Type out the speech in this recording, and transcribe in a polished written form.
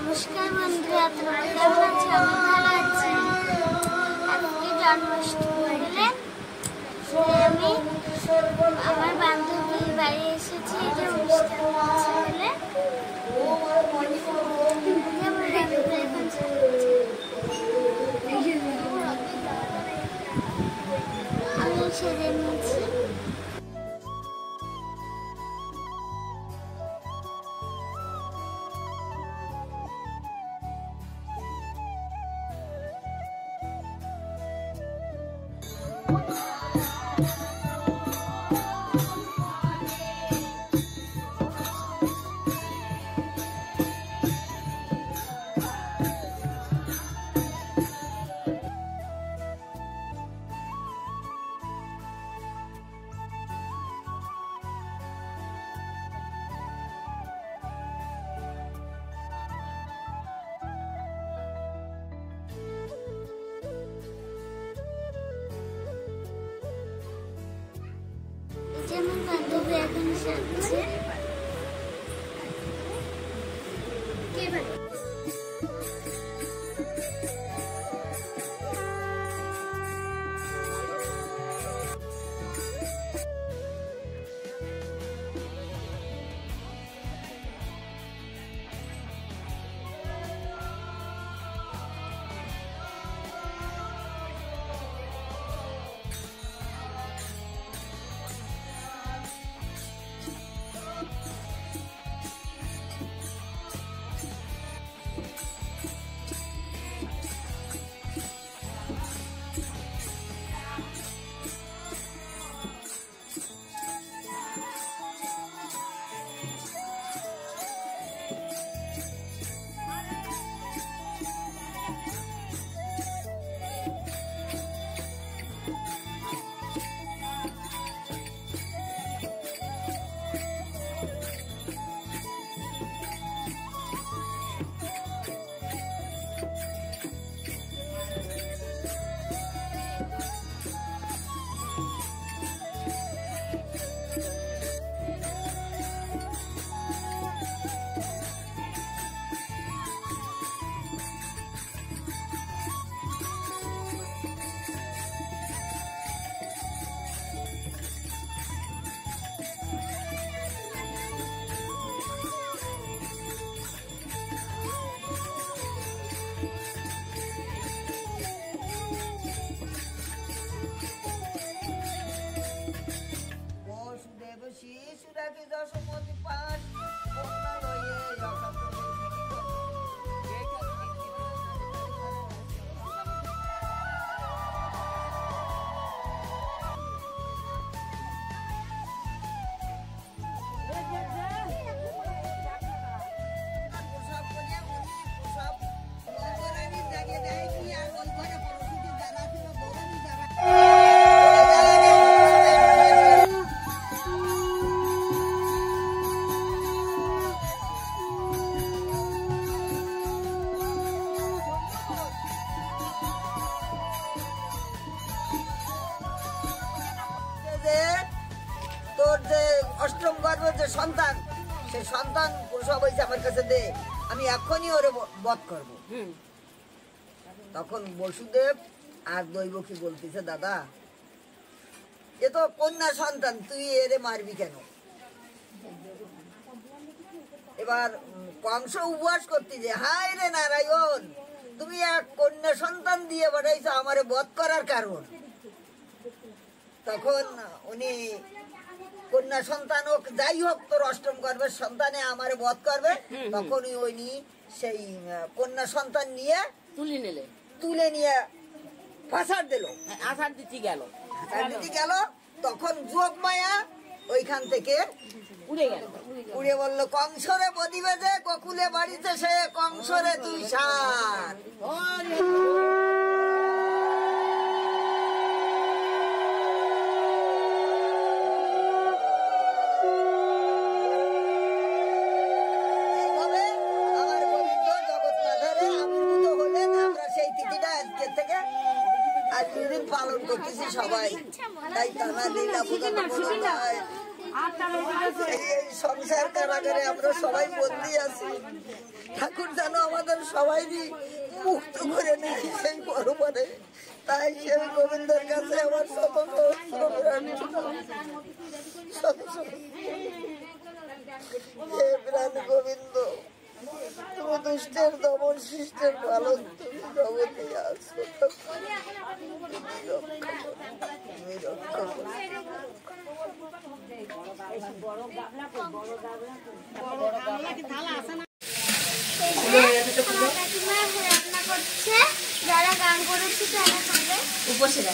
নমস্কার বন্ধুরা, তোমরা কেমন আছো? আমি ভালো আছি। আজকে জন্মাষ্টমী বলে আমি আমার বান্ধবীর বাড়ি এসেছি যে অনুষ্ঠান হচ্ছে বলে। আমি সেজে নিয়েছি। আমার বান্ধবী এখন সাজছে। তোর যে অষ্টম গর্ভের যে সন্তান, সে সন্তান প্রসব হয়েছে আমার কাছে দে, আমি এখনই ওরে বধ করব। তখন বসুদেব আর দৈবকী বলতেছে, দাদা এ তো কন্যা সন্তান, তুই এরে মারবি কেন? এবার কংস উপবাস করতে যে, হায় রে নারায়ণ, তুমি এক কন্যা সন্তান দিয়ে বাড়াইছো আমারে বধ করার কারণ। তখন উনি কন্যা সন্তান হোক যাই হোক, তোর অষ্টম গর্ভের সন্তানে আমারে বধ করবে, তখন উনি সেই কন্যা সন্তান নিয়ে তুলে নিয়ে ফাঁসার দিল, আষাঢ় দিতে গেল। তখন যোগ মায়া ওইখান থেকে উড়ে বলল, কংসরে বদিবে যে গোকুলে বাড়িতে সে কংসরে তুই সার। পালন করতেছি সবাই, তাই তারা লীলা এই সংসার কারাগারে আমরা সবাই বন্দী আছি। ঠাকুর যেন আমাদের সবাইরই মুক্ত করে নেয় সেই পরমানে। তাই সেই গোবিন্দের কাছে আমার শত সহস্র হে প্রাণ গোবিন্দ, তুমি দুষ্টের দমন, শিষ্টের পালন, তুমি জগতে আছো, তুমি রক্ষা করো। রান্না করছে, যারা গান করেছে তারা খাবে। উপসেরা